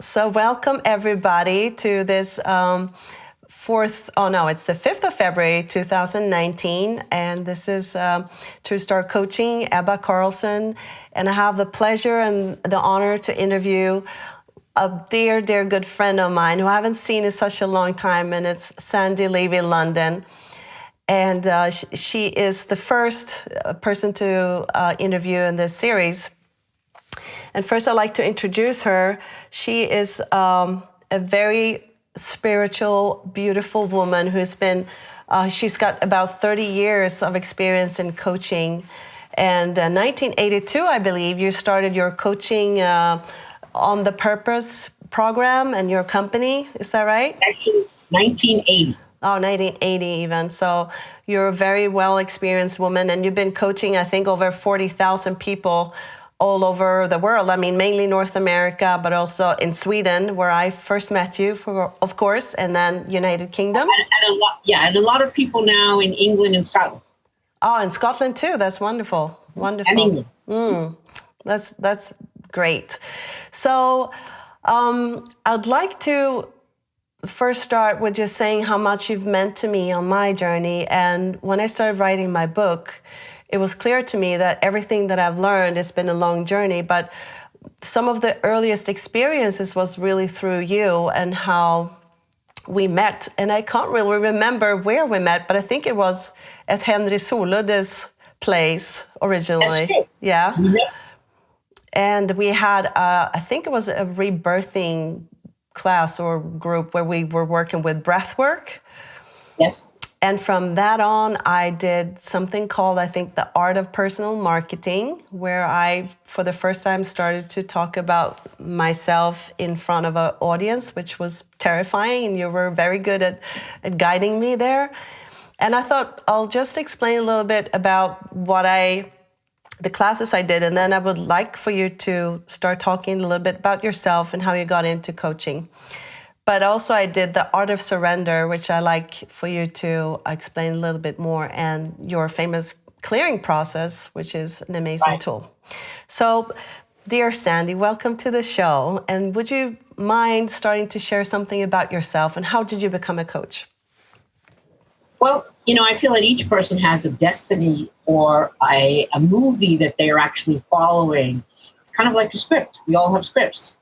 So welcome everybody to this it's the 5th of February 2019, and this is True Star Coaching, Ebba Karlsson, and I have the pleasure and the honor to interview a dear, dear good friend of mine who I haven't seen in such a long time, and it's Sandy Levey, Lunden. And she is the first person to interview in this series. And first, I'd like to introduce her. She is a very spiritual, beautiful woman who's been, she's got about 30 years of experience in coaching. And 1982, I believe, you started your coaching on the Purpose program and your company. Is that right? Actually, 1980. Oh, 1980 even. So you're a very well-experienced woman, and you've been coaching, I think, over 40,000 people all over the world. I mean, mainly North America, but also in Sweden, where I first met you, of course, and then United Kingdom. And a lot of people now in England and Scotland. Oh, in Scotland too. That's wonderful. Wonderful. And England. That's great. So I'd like to first start with just saying how much you've meant to me on my journey. And when I started writing my book, it was clear to me that everything that I've learned, it's been a long journey, but some of the earliest experiences was really through you and how we met. And I can't really remember where we met, but I think it was at Henry Soludde's place originally. Yeah. And we had, I think it was a rebirthing class or group where we were working with breath work. Yes. And from that on, I did something called, I think, the art of personal marketing, where I, for the first time, started to talk about myself in front of an audience, which was terrifying, and you were very good at guiding me there. And I thought I'll just explain a little bit about the classes I did, and then I would like for you to start talking a little bit about yourself and how you got into coaching. But also I did the art of surrender, which I like for you to explain a little bit more, and your famous clearing process, which is an amazing tool. So, dear Sandy, welcome to the show. And would you mind starting to share something about yourself and how did you become a coach? Well, I feel that each person has a destiny or a movie that they are actually following. It's kind of like a script. We all have scripts.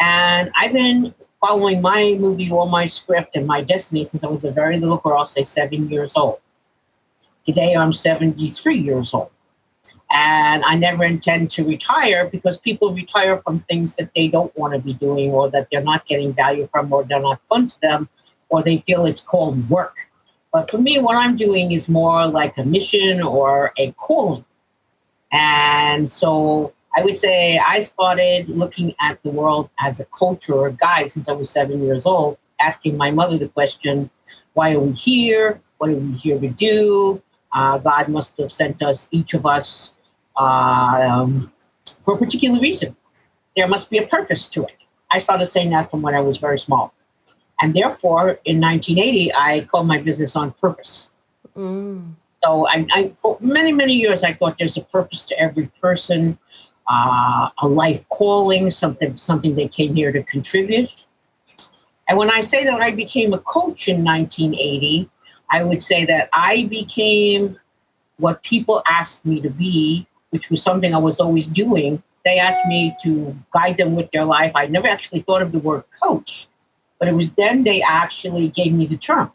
And I've been following my movie or my script and my destiny since I was a very little girl, say 7 years old. Today I'm 73 years old. And I never intend to retire because people retire from things that they don't want to be doing or that they're not getting value from or they're not fun to them or they feel it's called work. But for me, what I'm doing is more like a mission or a calling. And so I would say I started looking at the world as a coach or a guide since I was 7 years old, asking my mother the question, why are we here? What are we here to do? God must have sent us, each of us, for a particular reason. There must be a purpose to it. I started saying that from when I was very small. And therefore, in 1980, I called my business On Purpose. So I for many, many years, I thought there's a purpose to every person, a life calling, something they came here to contribute. And when I say that I became a coach in 1980, I would say that I became what people asked me to be, which was something I was always doing. They asked me to guide them with their life. I never actually thought of the word coach. But it was then they actually gave me the term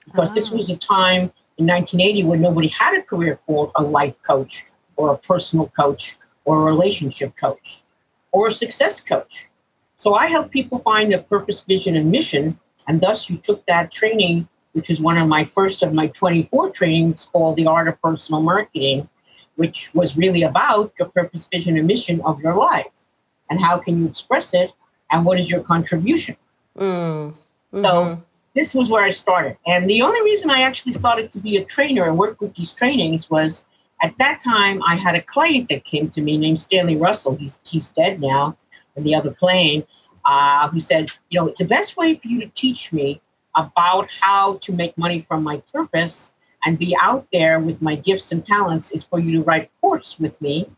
because this was a time in 1980 when nobody had a career called a life coach or a personal coach or a relationship coach or a success coach. So I help people find their purpose, vision, and mission. And thus you took that training, which is one of my first of my 24 trainings called the art of personal marketing, which was really about your purpose, vision, and mission of your life. And how can you express it? And what is your contribution? So this was where I started. And the only reason I actually started to be a trainer and work with these trainings was at that time I had a client that came to me named Stanley Russell. He's dead now in the other plane, who said, the best way for you to teach me about how to make money from my purpose and be out there with my gifts and talents is for you to write a course with me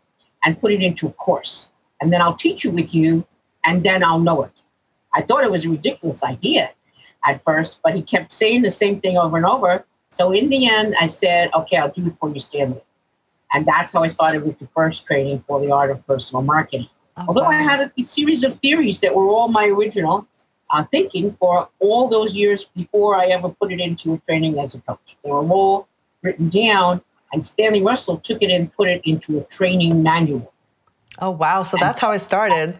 and put it into a course. And then I'll teach it with you and then I'll know it. I thought it was a ridiculous idea at first, but he kept saying the same thing over and over. So in the end, I said, okay, I'll do it for you, Stanley. And that's how I started with the first training for the art of personal marketing. Oh, Although wow. I had a series of theories that were all my original thinking for all those years before I ever put it into a training as a coach. They were all written down, and Stanley Russell took it and put it into a training manual. Oh, wow. So that's how it started.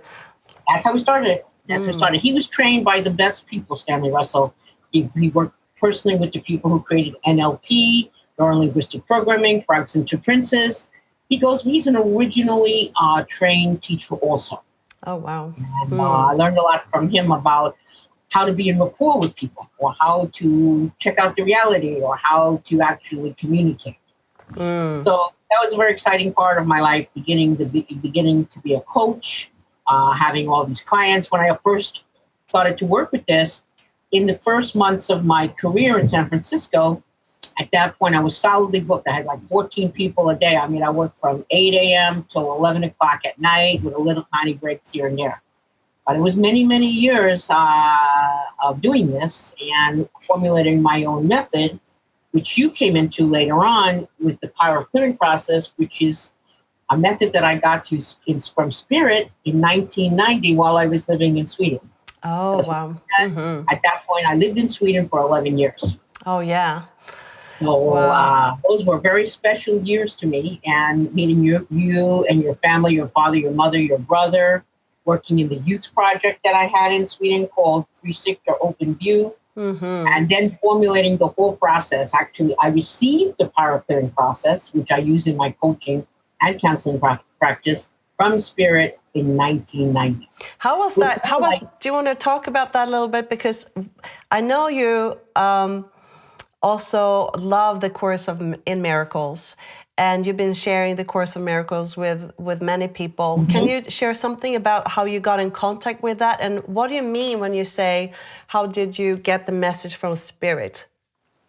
That's how we started. That's how we started. He was trained by the best people, Stanley Russell. He worked personally with the people who created NLP, neurolinguistic programming, Frogs into Princes. He's an originally trained teacher also. Oh, wow. And I learned a lot from him about how to be in rapport with people, or how to check out the reality, or how to actually communicate. So that was a very exciting part of my life, beginning to be a coach, having all these clients. When I first started to work with this, in the first months of my career in San Francisco, at that point, I was solidly booked. I had like 14 people a day. I mean, I worked from 8 a.m. till 11 o'clock at night with a little tiny breaks here and there. But it was many, many years of doing this and formulating my own method, which you came into later on with the power of clearing process, which is a method that I got from Spirit in 1990 while I was living in Sweden. Oh, wow. At that point, I lived in Sweden for 11 years. Oh, yeah. So those were very special years to me, and meeting you and your family, your father, your mother, your brother, working in the youth project that I had in Sweden called Free Sicht or Open View, and then formulating the whole process. Actually, I received the power clearing process, which I use in my coaching and counseling practice from Spirit in 1990. How was that? Do you want to talk about that a little bit? Because I know you also love the Course in Miracles, and you've been sharing the Course of Miracles with many people. Can you share something about how you got in contact with that, and what do you mean when you say, how did you get the message from Spirit?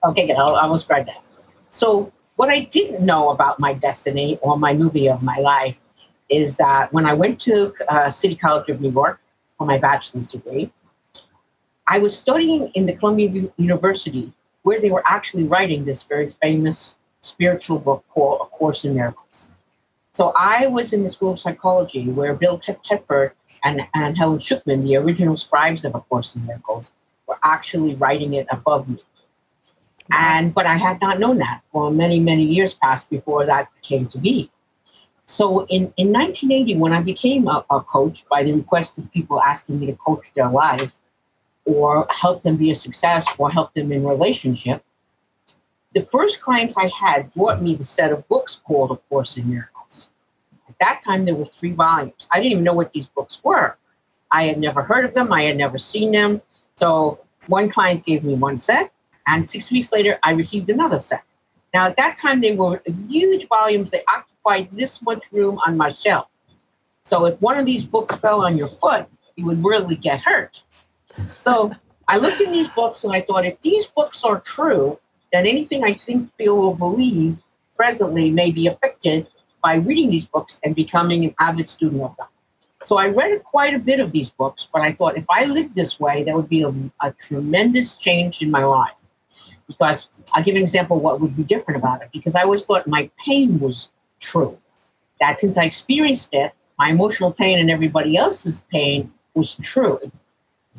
Okay, good. I will describe that. So what I didn't know about my destiny or my movie of my life is that when I went to City College of New York for my bachelor's degree, I was studying in the Columbia University, where they were actually writing this very famous spiritual book called A Course in Miracles. So I was in the School of Psychology, where Bill Tedford and Helen Schuckman, the original scribes of A Course in Miracles, were actually writing it above me. But I had not known that for many, many years past before that came to be. So in 1980, when I became a coach by the request of people asking me to coach their life or help them be a success or help them in relationship, the first clients I had brought me the set of books called A Course in Miracles. At that time, there were 3 volumes. I didn't even know what these books were. I had never heard of them. I had never seen them. So one client gave me one set, and 6 weeks later, I received another set. Now, at that time, they were huge volumes. They occupied this much room on my shelf. So if one of these books fell on your foot, you would really get hurt. So I looked in these books and I thought, if these books are true, then anything I think, feel, or believe presently may be affected by reading these books and becoming an avid student of them. So I read quite a bit of these books, but I thought if I lived this way, there would be a tremendous change in my life. Because I'll give an example of what would be different about it. Because I always thought my pain was true. That since I experienced it, my emotional pain and everybody else's pain was true.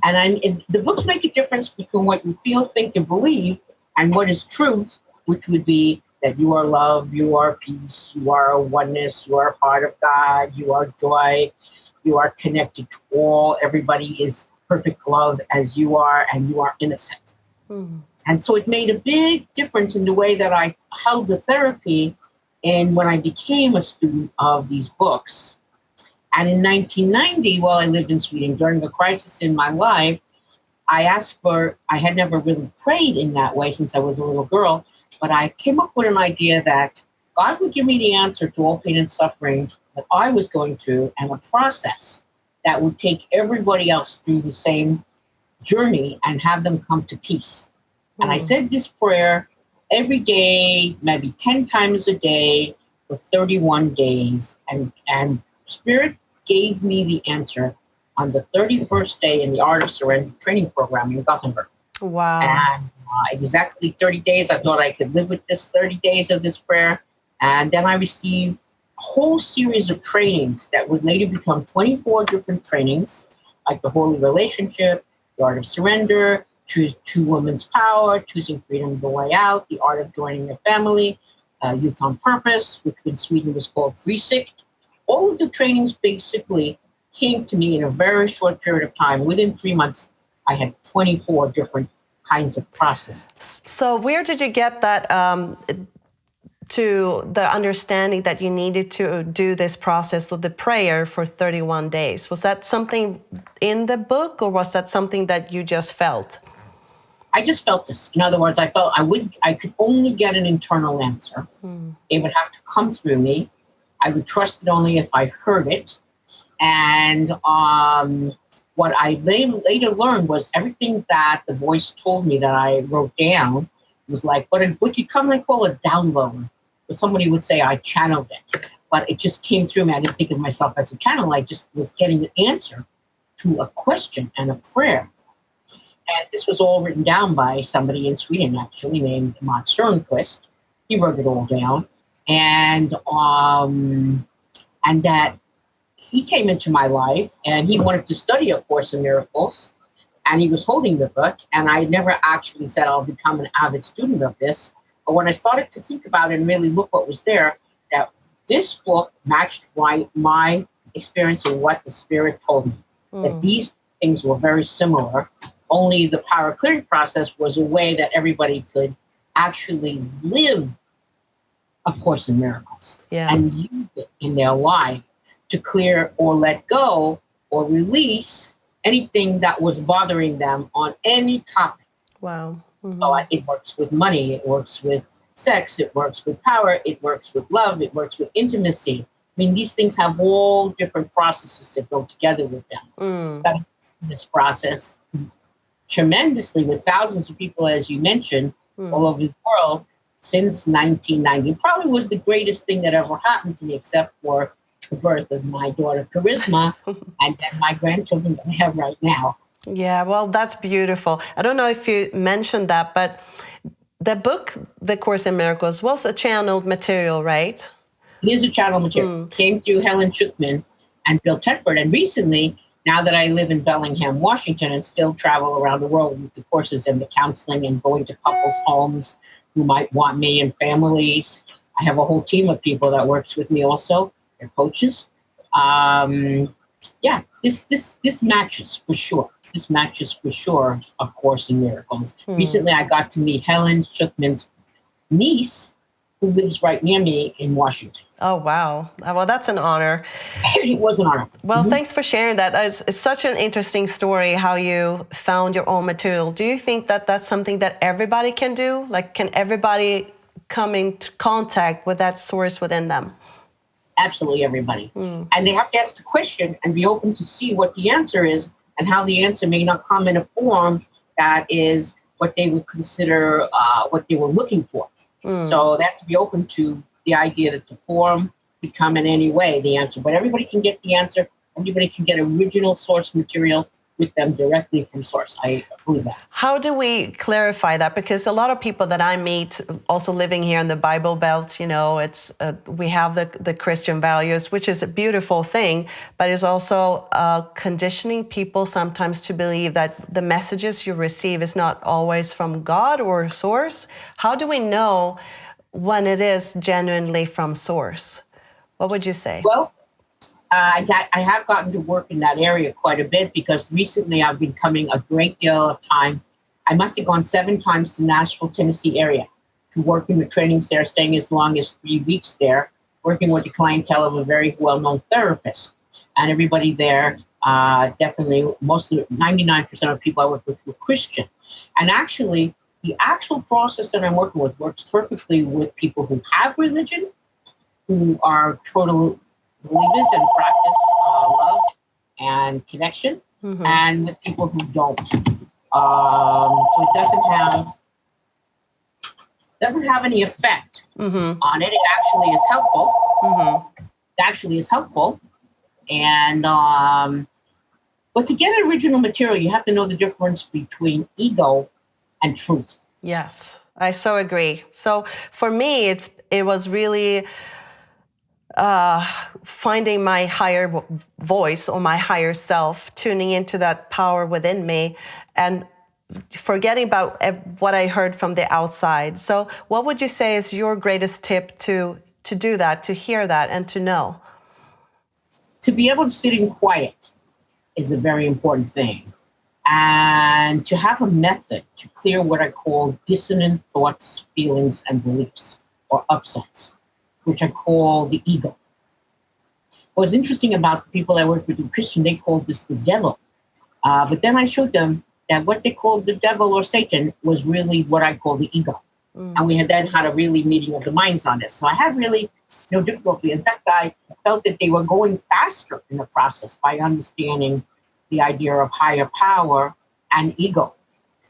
And the books make a difference between what you feel, think, and believe and what is truth, which would be that you are love, you are peace, you are a oneness, you are a part of God, you are joy, you are connected to all. Everybody is perfect love as you are, and you are innocent. And so it made a big difference in the way that I held the therapy and when I became a student of these books. And in 1990, while I lived in Sweden, during a crisis in my life, I had never really prayed in that way since I was a little girl, but I came up with an idea that God would give me the answer to all pain and suffering that I was going through, and a process that would take everybody else through the same journey and have them come to peace. And I said this prayer every day, maybe 10 times a day for 31 days. And Spirit gave me the answer on the 31st day in the Art of Surrender training program in Gothenburg. Wow. And exactly 30 days, I thought I could live with this 30 days of this prayer. And then I received a whole series of trainings that would later become 24 different trainings, like the Holy Relationship, the Art of Surrender, True Woman's Power, Choosing Freedom the Way Out, the Art of Joining a Family, Youth on Purpose, which in Sweden was called Frisikt. All of the trainings basically came to me in a very short period of time. Within 3 months, I had 24 different kinds of processes. So where did you get that to the understanding that you needed to do this process with the prayer for 31 days? Was that something in the book, or was that something that you just felt? I just felt this. In other words, I felt I could only get an internal answer. It would have to come through me. I would trust it only if I heard it. And what I later learned was everything that the voice told me that I wrote down was like what you commonly call a download. But somebody would say I channeled it. But it just came through me. I didn't think of myself as a channel. I just was getting an answer to a question and a prayer. And this was all written down by somebody in Sweden, actually, named Mats Stjernquist. He wrote it all down. And that he came into my life and he wanted to study A Course in Miracles. And he was holding the book. And I never actually said I'll become an avid student of this. But when I started to think about it and really look what was there, that this book matched my experience of what the Spirit told me. That these things were very similar. Only the power clearing process was a way that everybody could actually live A Course in Miracles and use it in their life to clear or let go or release anything that was bothering them on any topic. Wow. Mm-hmm. So it works with money, it works with sex, it works with power, it works with love, it works with intimacy. I mean, these things have all different processes that go together with them. That this process tremendously with thousands of people, as you mentioned, all over the world since 1990. Probably was the greatest thing that ever happened to me, except for the birth of my daughter, Charisma, and then my grandchildren that I have right now. Yeah, well, that's beautiful. I don't know if you mentioned that, but the book, The Course in Miracles, was a channeled material, right? It is a channeled material. Came through Helen Schuckman and Bill Tedford. And recently, now that I live in Bellingham, Washington, and still travel around the world with the courses and the counseling and going to couples' homes who might want me and families, I have a whole team of people that works with me also. They're coaches. This matches for sure. This matches for sure A Course in Miracles. Recently, I got to meet Helen Schuckman's niece, who lives right near me in Washington. Oh, wow. Well, that's an honor. It was an honor. Well, thanks for sharing that. It's such an interesting story how you found your own material. Do you think that that's something that everybody can do? Like, can everybody come into contact with that source within them? Absolutely everybody. And they have to ask the question and be open to see what the answer is and how the answer may not come in a form that is what they would consider what they were looking for. So they have to be open to the idea that the form could come in any way, the answer. But everybody can get the answer. Everybody can get original source material with them directly from source. I believe that. How do we clarify that? Because a lot of people that I meet, also living here in the Bible Belt, you know, it's we have the Christian values, which is a beautiful thing, but it's also conditioning people sometimes to believe that the messages you receive is not always from God or source. How do we know when it is genuinely from source? What would you say? Well, I have gotten to work in that area quite a bit because recently I've been coming a great deal of time. I must have gone 7 times to Nashville, Tennessee area to work in the trainings there, staying as long as 3 weeks there, working with the clientele of a very well-known therapist. And everybody there, definitely, mostly 99% of people I work with were Christian. And actually, the actual process that I'm working with works perfectly with people who have religion, who are total believers and practice love and connection, and with people who don't. So it doesn't have any effect on it. It actually is helpful. It actually is helpful, and But to get original material, you have to know the difference between ego and truth. Yes, I so agree. So for me, it was really finding my higher voice or my higher self, tuning into that power within me, and forgetting about what I heard from the outside. So what would you say is your greatest tip to do that, to hear that, and to know? To be able to sit in quiet is a very important thing. And to have a method to clear what I call dissonant thoughts, feelings, and beliefs, or upsets, which I call the ego. What's interesting about the people I work with in Christian, they called this the devil. But then I showed them that what they called the devil or Satan was really what I call the ego. And we had then had a really meeting of the minds on this. So I had really no difficulty. In fact, I felt that they were going faster in the process by understanding the idea of higher power and ego.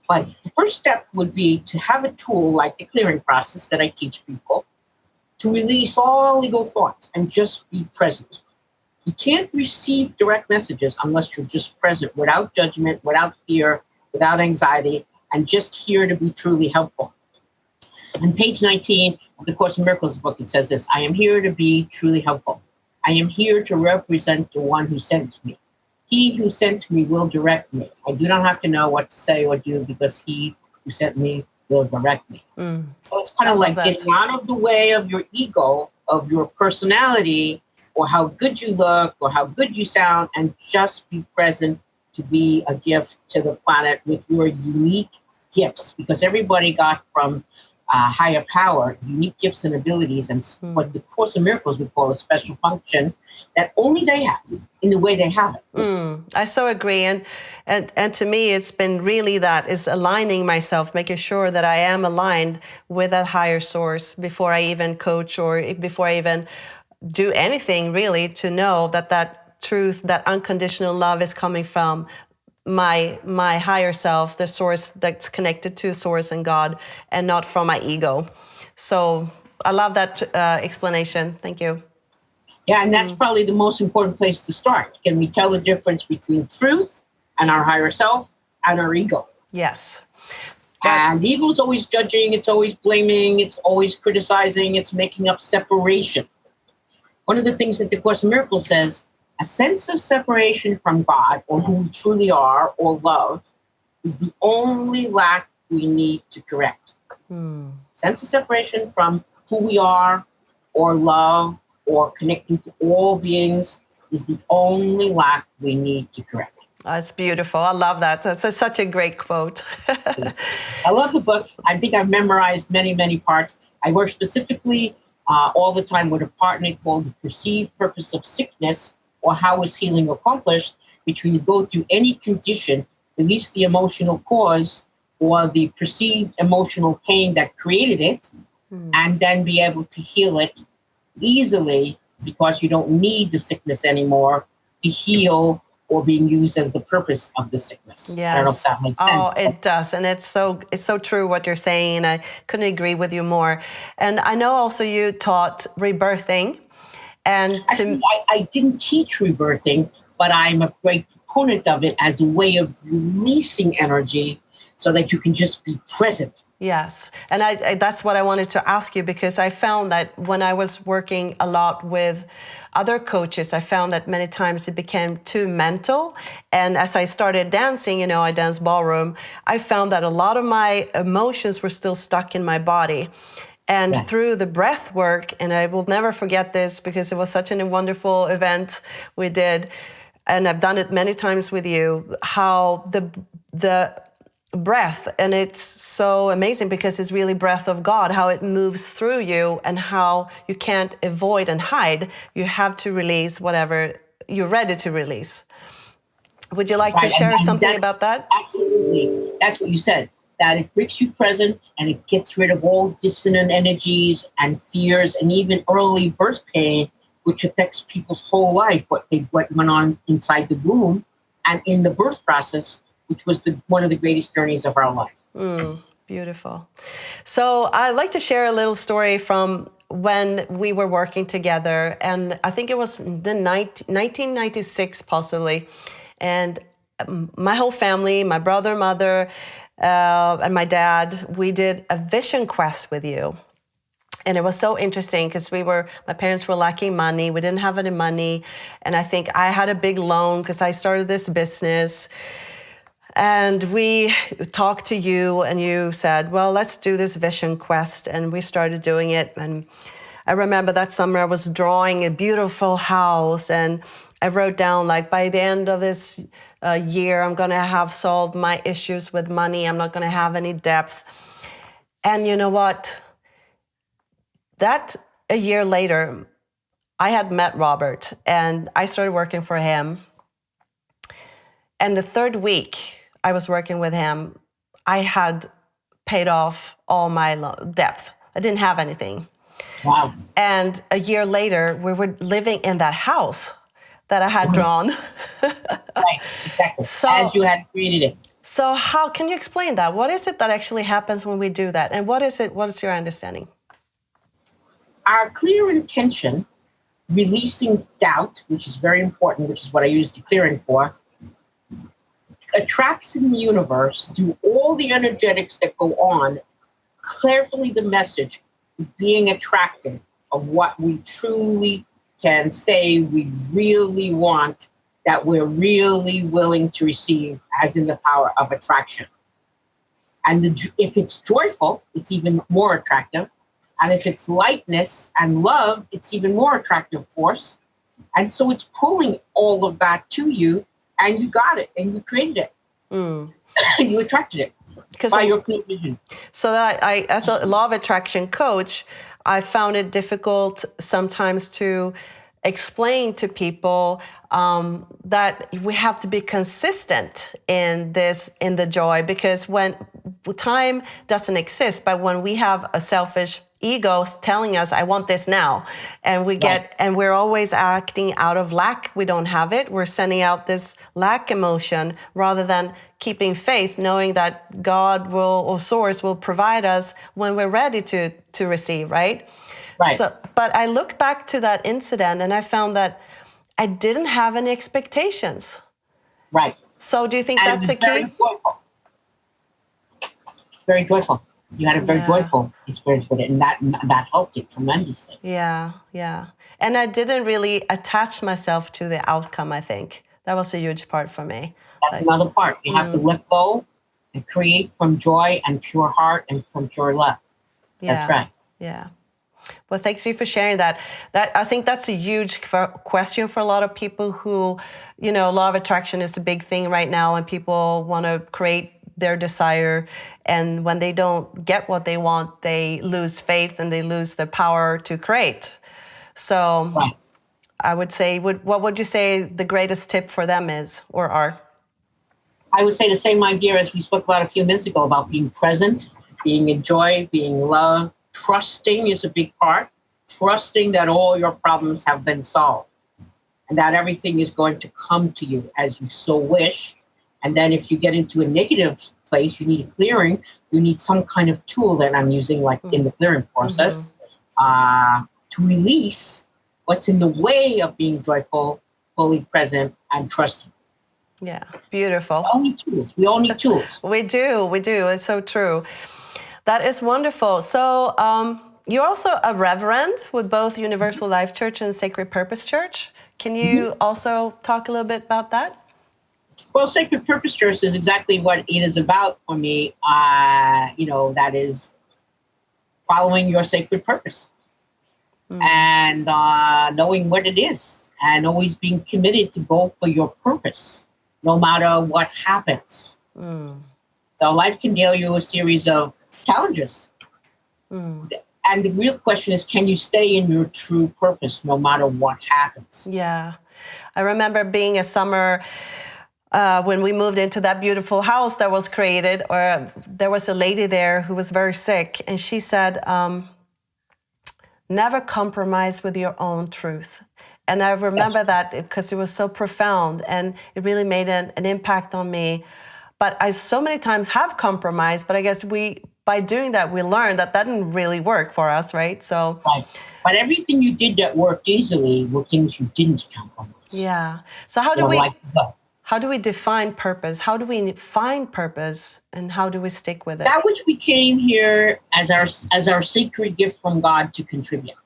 But the first step would be to have a tool like the clearing process that I teach people to release all ego thoughts and just be present. You can't receive direct messages unless you're just present, without judgment, without fear, without anxiety, and just here to be truly helpful. On page 19 of the Course in Miracles book, it says this: I am here to be truly helpful. I am here to represent the one who sent me. He who sent me will direct me. I do not have to know what to say or do because he who sent me will direct me. So it's kind of like getting out of the way of your ego, of your personality, or how good you look, or how good you sound, and just be present to be a gift to the planet with your unique gifts. Because everybody got from higher power unique gifts and abilities, and what the Course in Miracles would call a special function that only they have in the way they have it. I so agree. And to me, it's been really that is aligning myself, making sure that I am aligned with that higher source before I even coach or before I even do anything, really, to know that that truth, that unconditional love is coming from my higher self, the source that's connected to source and God, and not from my ego. So I love that explanation. Thank you. Yeah, and that's probably the most important place to start. Can we tell the difference between truth and our higher self and our ego? Yes. And the ego is always judging, it's always blaming, it's always criticizing, it's making up separation. One of the things that the Course in Miracles says, a sense of separation from God, or who we truly are, or love, is the only lack we need to correct. Sense of separation from who we are, or love, or connecting to all beings is the only lack we need to correct. That's beautiful. I love that. That's such a great quote. I love the book. I think I've memorized many, many parts. I work specifically all the time with a partner called The Perceived Purpose of Sickness, or How is Healing Accomplished, which when you go through any condition, release the emotional cause or the perceived emotional pain that created it, and then be able to heal it easily because you don't need the sickness anymore to heal or being used as the purpose of the sickness. Yes. I don't know if that makes sense. Oh, it does. And it's so true what you're saying. I couldn't agree with you more. And I know also you taught rebirthing. And actually, I didn't teach rebirthing, but I'm a great proponent of it as a way of releasing energy so that you can just be present. Yes. And I that's what I wanted to ask you, because I found that when I was working a lot with other coaches, I found that many times it became too mental. And as I started dancing, I dance ballroom, I found that a lot of my emotions were still stuck in my body. And through the breath work, and I will never forget this because it was such a wonderful event we did, and I've done it many times with you, how the breath, and it's so amazing because it's really breath of God, how it moves through you and how you can't avoid and hide. You have to release whatever you're ready to release. Would you like to share something about that? Absolutely. That's what you said, that it brings you present and it gets rid of all dissonant energies and fears and even early birth pain, which affects people's whole life, what went on inside the womb and in the birth process, which was one of the greatest journeys of our life. Beautiful. So I'd like to share a little story from when we were working together, and I think it was the 1996 possibly, and my whole family, my brother, mother, and my dad, we did a vision quest with you. And it was so interesting because my parents were lacking money. We didn't have any money. And I think I had a big loan because I started this business. And we talked to you and you said, well, let's do this vision quest. And we started doing it. And I remember that summer I was drawing a beautiful house. And I wrote down, like, by the end of this year, I'm going to have solved my issues with money. I'm not going to have any debt. And you know what? That a year later, I had met Robert and I started working for him. And the third week I was working with him, I had paid off all my debt. I didn't have anything. Wow. And a year later, we were living in that house that I had drawn. Right, exactly. So, as you had created it. So how can you explain that? What is it that actually happens when we do that? And what is your understanding? Our clear intention, releasing doubt, which is very important, which is what I use declaring for, attracts in the universe through all the energetics that go on. Carefully, the message is being attracted of what we truly can say we really want, that we're really willing to receive, as in the power of attraction. And if it's joyful, it's even more attractive. And if it's lightness and love, it's even more attractive force. And so it's pulling all of that to you, and you got it, and you created it. You attracted it by your clear vision. So that as a law of attraction coach, I found it difficult sometimes to explain to people that we have to be consistent in the joy, because when time doesn't exist, but when we have a selfish ego telling us, I want this now, and and we're always acting out of lack. We don't have it. We're sending out this lack emotion rather than keeping faith, knowing that God or Source will provide us when we're ready to receive, right? Right. So, but I looked back to that incident and I found that I didn't have any expectations. Right. So do you think that's a key? Very joyful. Very joyful. You had a very joyful experience with it, and that helped you tremendously. Yeah. And I didn't really attach myself to the outcome, I think. That was a huge part for me. That's another part. You have to let go and create from joy and pure heart and from pure love. That's right. Yeah. Well, thanks you for sharing that. I think that's a huge question for a lot of people who, law of attraction is a big thing right now, and people want to create their desire, and when they don't get what they want, they lose faith and they lose the power to create. So I would say, what would you say the greatest tip for them is or are? I would say the same idea as we spoke about a few minutes ago about being present, being in joy, being loved. Trusting is a big part. Trusting that all your problems have been solved and that everything is going to come to you as you so wish. And then if you get into a negative place, you need a clearing, you need some kind of tool that I'm using, like in the clearing process, to release what's in the way of being joyful, fully present, and trusting. Yeah, beautiful. We all need tools. We do. It's so true. That is wonderful. So you're also a reverend with both Universal Life Church and Sacred Purpose Church. Can you also talk a little bit about that? Well, Sacred Purpose Church is exactly what it is about for me. That is following your sacred purpose and knowing what it is, and always being committed to go for your purpose, no matter what happens. So life can deal you a series of challenges. And the real question is, can you stay in your true purpose no matter what happens? Yeah. I remember being a summer when we moved into that beautiful house that was created, or there was a lady there who was very sick, and she said, never compromise with your own truth. And I remember that because it was so profound and it really made an impact on me. But I so many times have compromised, but I guess by doing that, we learned that didn't really work for us, right? So, right. But everything you did that worked easily were things you didn't compromise. Yeah. So how How do we define purpose? How do we find purpose, and how do we stick with it? That which we came here as our sacred gift from God to contribute.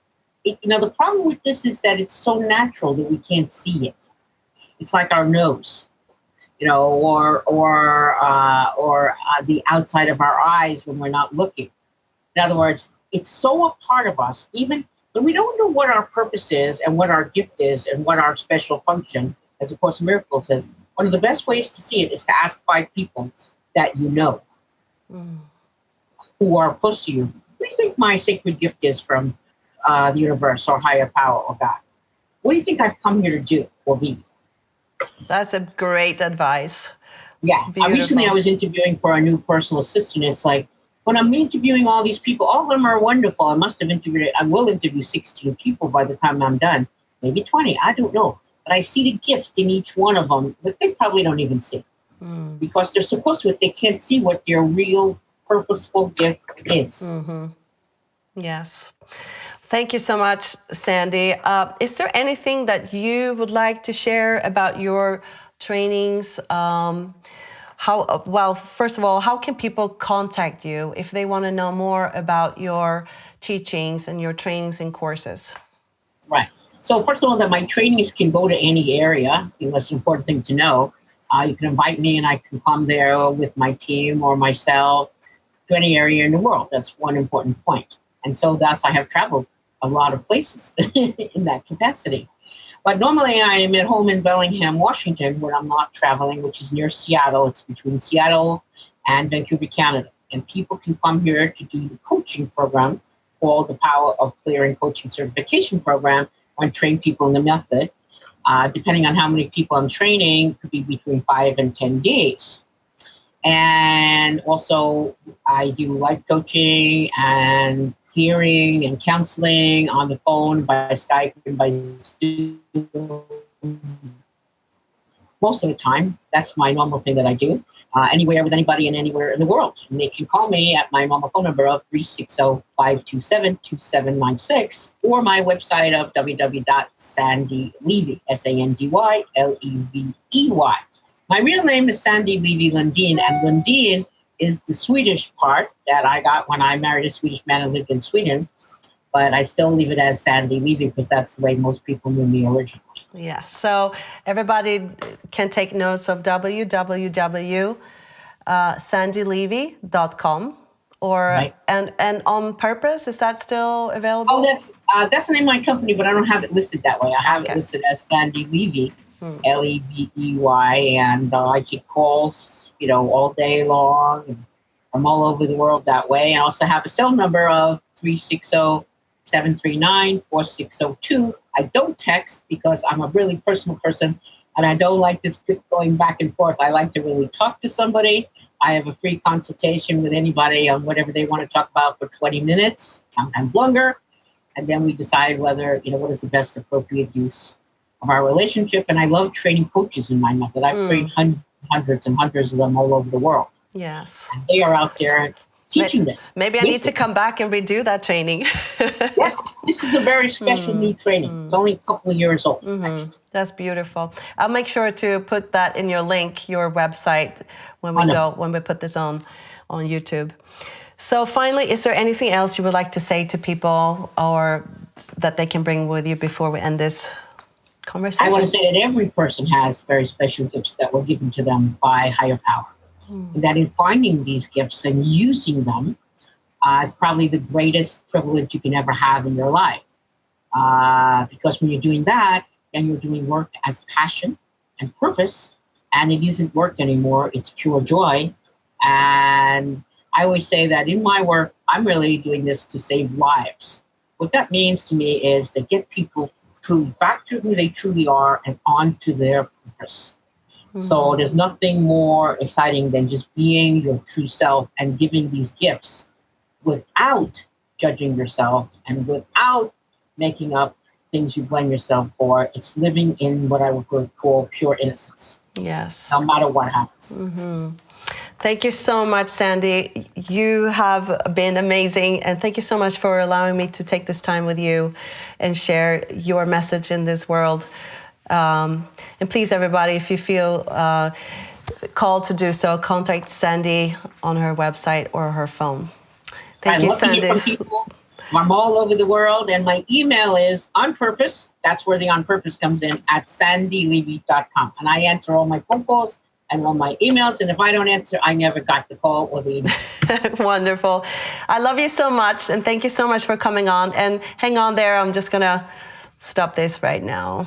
The problem with this is that it's so natural that we can't see it. It's like our nose, or the outside of our eyes when we're not looking. In other words, it's so a part of us, even when we don't know what our purpose is and what our gift is and what our special function, as A Course in Miracles says, one of the best ways to see it is to ask 5 people that you know, who are close to you. What do you think my sacred gift is from the universe or higher power or God? What do you think I've come here to do or be? That's a great advice. Yeah. Beautiful. Recently I was interviewing for a new personal assistant. It's like, when I'm interviewing all these people, all of them are wonderful. I will interview 16 people by the time I'm done. Maybe 20, I don't know. But I see the gift in each one of them that they probably don't even see. Because they're supposed to, they can't see what their real purposeful gift is. Yes. Thank you so much, Sandy. Is there anything that you would like to share about your trainings? First of all, how can people contact you if they want to know more about your teachings and your trainings and courses? Right. So first of all, that my trainings can go to any area. That's an important thing to know. You can invite me and I can come there with my team or myself to any area in the world. That's one important point. And so thus I have traveled a lot of places in that capacity. But normally I am at home in Bellingham, Washington, where I'm not traveling, which is near Seattle. It's between Seattle and Vancouver, Canada. And people can come here to do the coaching program called the Power of Clearing Coaching Certification Program, and train people in the method. Depending on how many people I'm training, it could be between 5 and 10 days. And also I do life coaching and clearing and counseling on the phone, by Skype, and by Zoom. Most of the time, that's my normal thing that I do. Anywhere with anybody and anywhere in the world. And they can call me at my normal phone number of 360-527-2796 or my website of www.sandylevey, SANDYLEVEY. My real name is Sandy Levey Lunden, and Lunden is the Swedish part that I got when I married a Swedish man and lived in Sweden. But I still leave it as Sandy Levey because that's the way most people knew me originally. Yeah, so everybody can take notes of www.sandylevey.com Right. and On Purpose, is that still available? Oh, that's the name of my company, but I don't have it listed that way. I have it listed as Sandy Levey, Levey, and I take calls, all day long. And I'm all over the world that way. I also have a cell number of 360-739-4602. I don't text because I'm a really personal person and I don't like this going back and forth. I like to really talk to somebody. I have a free consultation with anybody on whatever they want to talk about for 20 minutes, sometimes longer. And then we decide whether, what is the best appropriate use of our relationship. And I love training coaches in my method. I've trained hundreds and hundreds of them all over the world. Yes. And they are out there teaching this. Maybe I need to come back and redo that training. Yes, this is a very special new training. It's only a couple of years old. That's beautiful. I'll make sure to put that in your link, your website, when we put this on YouTube. So finally, is there anything else you would like to say to people or that they can bring with you before we end this conversation? I want to say that every person has very special gifts that were given to them by higher power. And that in finding these gifts and using them is probably the greatest privilege you can ever have in your life. Because when you're doing that, then you're doing work as passion and purpose, and it isn't work anymore, it's pure joy. And I always say that in my work, I'm really doing this to save lives. What that means to me is to get people back to who they truly are and on to their purpose. So there's nothing more exciting than just being your true self and giving these gifts without judging yourself and without making up things you blame yourself for. It's living in what I would call pure innocence. Yes. No matter what happens. Thank you so much, Sandy. You have been amazing. And thank you so much for allowing me to take this time with you and share your message in this world. And please, everybody, if you feel called to do so, contact Sandy on her website or her phone. Thank you, Sandy. I'm all over the world, and my email is on purpose. That's where the on purpose comes in at sandylevey.com. And I answer all my phone calls and all my emails. And if I don't answer, I never got the call or the email. Wonderful. I love you so much. And thank you so much for coming on. And hang on there. I'm just going to stop this right now.